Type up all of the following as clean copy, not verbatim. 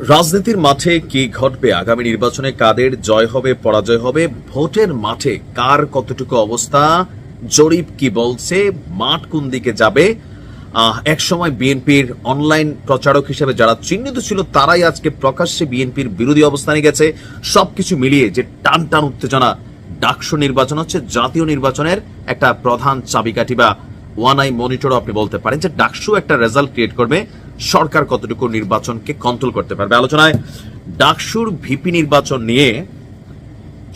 রাজনীতির মাঠে কি ঘটবে, আগামী নির্বাচনে কাদের জয় হবে পরাজয় হবে, ভোটের মাঠে কার কতটুকু অবস্থা, জরিপ কি বলছে, মাঠ কোন দিকে যাবে। একসময় বিএনপির অনলাইন প্রচারক হিসেবে যারা চিহ্নিত ছিল তারাই আজকে প্রকাশ্যে বিএনপির বিরোধী অবস্থানে গেছে। সবকিছু মিলিয়ে যে টান টান উত্তেজনা, ডাকসু নির্বাচন হচ্ছে জাতীয় নির্বাচনের একটা প্রধান চাবিকাঠি বা ওয়ান আই মনিটরও আপনি বলতে পারেন, যে ডাকসু একটা রেজাল্ট ক্রিয়েট করবে সরকার কতটুকু নির্বাচনকে কন্ট্রোল করতে পারবে। আলোচনায় ডাকসুর ভিপি নির্বাচন নিয়ে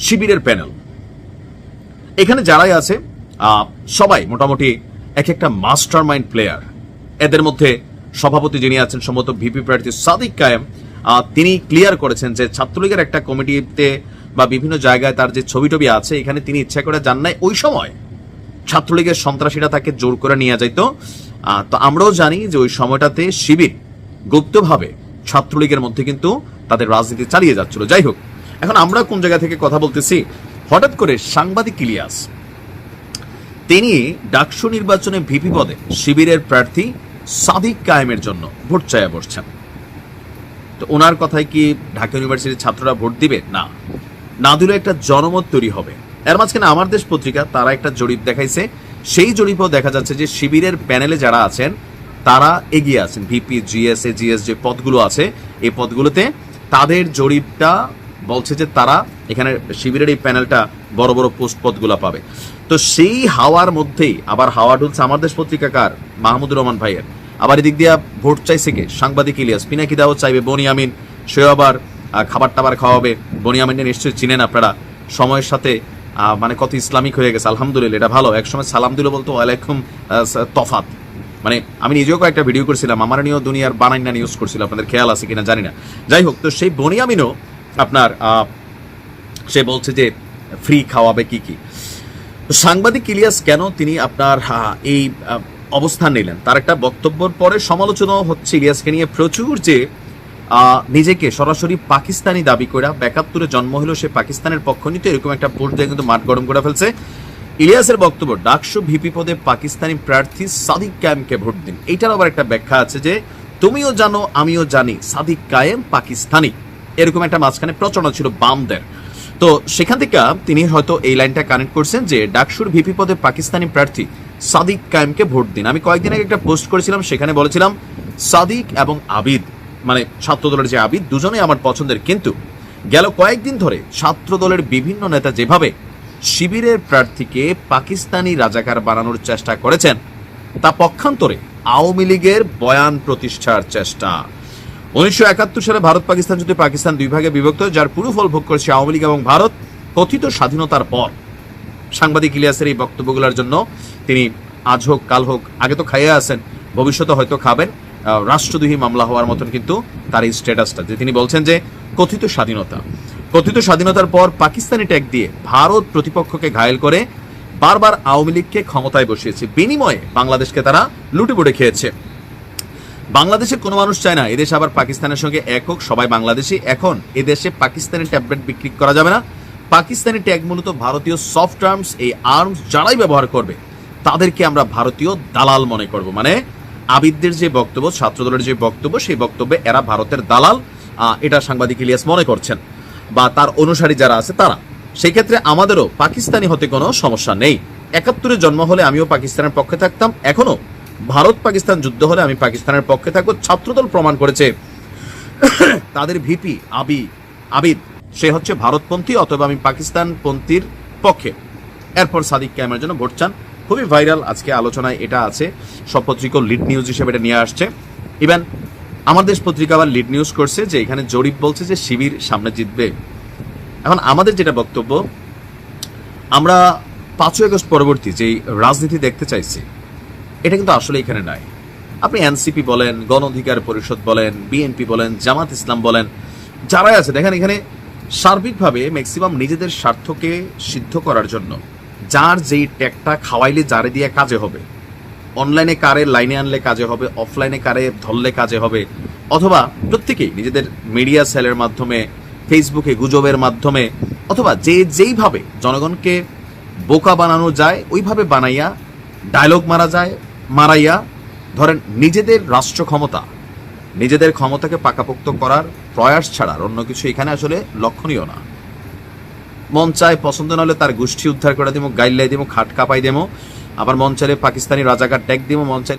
শিবিরের প্যানেল, এখানে যারাই আছে সবাই মোটামুটি এক একটা মাস্টার মাইন্ড প্লেয়ার। এদের মধ্যে সভাপতি যিনি আছেন সম্ভবত ভিপি প্রার্থী সাদিক কায়েম, তিনি ক্লিয়ার করেছেন যে ছাত্রলীগের একটা কমিটিতে বা বিভিন্ন জায়গায় তার যে ছবি টবি আছে, এখানে তিনি ইচ্ছা করে যান নাই। ওই সময় ছাত্রলীগের সন্ত্রাসীরা তাকে জোর করে নিয়ে যাইতো। তো আমরাও জানি যে ওই সময়টাতে শিবির গুপ্তভাবে ছাত্রলীগের মধ্যে কিন্তু তাদের রাজনীতি চালিয়ে যাচ্ছিল। যাই হোক, এখন আমরা কোন জায়গা থেকে কথা বলতেছি, হঠাৎ করে সাংবাদিক ইলিয়াস তিনি ডাকসু নির্বাচনে ভিপি পদে শিবিরের প্রার্থী সাদিক কায়েমের জন্য ভোট চাইয়া বসছেন। তো ওনার কথায় কি ঢাকা ইউনিভার্সিটির ছাত্ররা ভোট দিবে? না দিলে একটা জনমত তৈরি হবে। এর মাঝখানে আমার দেশ পত্রিকা তারা একটা জরিপ দেখাইছে, সেই জরিপেও দেখা যাচ্ছে যে শিবিরের প্যানেলে যারা আছেন তারা এগিয়ে আছেন। ভিপি, জিএসএ, জিএস যে পদগুলো আছে এই পদগুলোতে তাদের জরিপটা বলছে যে তারা এখানে শিবিরের এই প্যানেলটা বড় বড় পোস্ট পদগুলো পাবে। তো সেই হাওয়ার মধ্যেই আবার হাওয়া ঢুলছে আমার দেশ পত্রিকাকার মাহমুদুর রহমান ভাইয়ের। আবার এদিক দিয়ে ভোট চাইছে কে? সাংবাদিক ইলিয়াস। পিনাকি দাও চাইবে বনিয়ামিন, সে আবার খাবার টাবার খাওয়াবে। বনিয়ামিনকে নিশ্চয়ই চিনেন আপনারা, সময়ের সাথে মানে কত ইসলামিক হয়ে গেছে, আলহামদুলিল্লাহ, এটা ভালো। একসময় সালাম দিল বলতো ওয়ালাইকুম তফাত। মানে আমি নিজেও কয়েকটা ভিডিও করছিলাম, আমার নিয়েও দুনিয়ার বানাইনা নিউজ করছিল, আপনাদের খেয়াল আছে কিনা জানি না। যাই হোক, তো সেই বনিয়ামিনও আপনার সে বলছে যে ফ্রি খাওয়াবে কি কি। সাংবাদিক ইলিয়াস কেন তিনি আপনার এই অবস্থান নিলেন, তার একটা বক্তব্যের পরে সমালোচনা হচ্ছে ইলিয়াসকে নিয়ে প্রচুর, যে নিজেকে সরাসরি পাকিস্তানি দাবি করে ৭২-এ জন্ম হলো সে পাকিস্তানের পক্ষ নিতে, এরকম একটা পোস্ট দিয়ে কিন্তু মাঠ গরম করে ফেলছে। ইলিয়াসের বক্তব্য, ডাকসু ভিপি পদে পাকিস্তানি প্রার্থী সাদিক কায়েমকে ভোট দিন। এইটার আবার একটা ব্যাখ্যা আছে যে তুমিও জানো আমিও জানি সাদিক কায়েম পাকিস্তানি, এরকম একটা মাঝখানে প্রচলন ছিল বামদের। তো সেখান থেকে তিনি হয়তো এই লাইনটা কানেক্ট করছেন যে ডাকসুর ভিপি পদে পাকিস্তানি প্রার্থী সাদিক কায়েমকে ভোট দিন। আমি কয়েকদিন আগে একটা পোস্ট করেছিলাম, সেখানে বলেছিলাম সাদিক এবং আবিদ, মানে ছাত্রদলের যে আবিদ, দুজনেই আমার পছন্দের। কিন্তু গেল কয়েকদিন ধরে ছাত্রদলের বিভিন্ন নেতা যেভাবে শিবিরের প্রার্থীকে পাকিস্তানি রাজাকার বানানোর চেষ্টা করেছেন, তা পক্ষান্তরে আওয়ামী লীগের বয়ান প্রতিষ্ঠার চেষ্টা। 1971 সালে ভারত পাকিস্তান যুদ্ধে পাকিস্তান দুই ভাগে বিভক্ত, যার পুরো ফল ভোগ করেছে আওয়ামী লীগ এবং ভারত কথিত স্বাধীনতার পর। সাংবাদিক ইলিয়াসের এই বক্তব্যগুলোর জন্য তিনি আজ হোক কাল হোক, আগে তো খাইয়ে আছেন, ভবিষ্যতে হয়তো খাবেন, রাষ্ট্রদ্রোহী মামলা হওয়ার মতন কিন্তু তার এই স্ট্যাটাসটা, যে তিনি বলছেন যে কথিত স্বাধীনতার পর পাকিস্তানি ট্যাগ দিয়ে ভারত প্রতিপক্ষকে ঘায়েল করে বারবার আওয়ামী লীগকে ক্ষমতায় বসিয়েছে, বিনিময়ে বাংলাদেশকে তারা লুটেপুটে খেয়েছে। বাংলাদেশের কোনো মানুষ চায় না এদেশে আবার পাকিস্তানের সঙ্গে এক হোক, সবাই বাংলাদেশি। এখন এদেশে পাকিস্তানি ট্যাবলেট বিক্রি করা যাবে না। পাকিস্তানি ট্যাগ মূলত ভারতীয় সফট আর্মস, এই আর্মস যারাই ব্যবহার করবে তাদেরকে আমরা ভারতীয় দালাল মনে করব। মানে আবিদদের যে বক্তব্য, ছাত্রদলের যে বক্তব্য, সেই বক্তব্যে এরা ভারতের দালাল, এটা সাংবাদিক ইলিয়াস মনে করছেন, বা তার অনুসারী যারা আছে তারা। সেই ক্ষেত্রে আমাদেরও পাকিস্তানি হতে কোনো সমস্যা নেই। ৭১-এ জন্ম হলে আমিও পাকিস্তানের পক্ষে থাকতাম, এখনো ভারত পাকিস্তান যুদ্ধ হলে আমি পাকিস্তানের পক্ষে থাকবো। ছাত্রদল প্রমাণ করেছে তাদের ভিপি আবিদ সে হচ্ছে ভারতপন্থী, অথবা আমি পাকিস্তানপন্থীর পক্ষে। এরপর সাদিক কায়েমের জন্য ভোট চান। খুবই ভাইরাল, আজকে আলোচনায় এটা আছে, সব পত্রিকা লিড নিউজ হিসেবে এটা নিয়ে আসছে। ইভেন আমার দেশ পত্রিকা আবার লিড নিউজ করছে যে এখানে জরিপ বলছে যে শিবির সামনে জিতবে। এখন আমাদের যেটা বক্তব্য, আমরা ৫ই আগস্ট পরবর্তী যেই রাজনীতি দেখতে চাইছি, এটা কিন্তু আসলে এখানে নাই। আপনি এনসিপি বলেন, গণ অধিকার পরিষদ বলেন, বিএনপি বলেন, জামাত ইসলাম বলেন, যারাই আছে দেখেন এখানে সার্বিকভাবে ম্যাক্সিমাম নিজেদের স্বার্থকে সিদ্ধ করার জন্য যার যেই ট্যাগটা খাওয়াইলে যারে দিয়ে কাজে হবে, অনলাইনে কারে লাইনে আনলে কাজে হবে, অফলাইনে কারে ধরলে কাজে হবে, অথবা প্রত্যেকেই নিজেদের মিডিয়া সেলের মাধ্যমে, ফেসবুকে গুজবের মাধ্যমে, অথবা যেইভাবে জনগণকে বোকা বানানো যায় ওইভাবে বানাইয়া ডায়লগ মারাইয়া ধরেন নিজেদের রাষ্ট্র ক্ষমতা নিজেদের ক্ষমতাকে পাকাপোক্ত করার প্রয়াস ছাড়া আর অন্য কিছু এখানে আসলে লক্ষণীয় না। মন চায় পছন্দ না হলে তার গোষ্ঠী উদ্ধার করে দিব, গাইল্লাই দিব, খাট কাপাই দেবো, আবার মন চাইলে পাকিস্তানি রাজাকার ট্যাগ দিব, মন চাইলে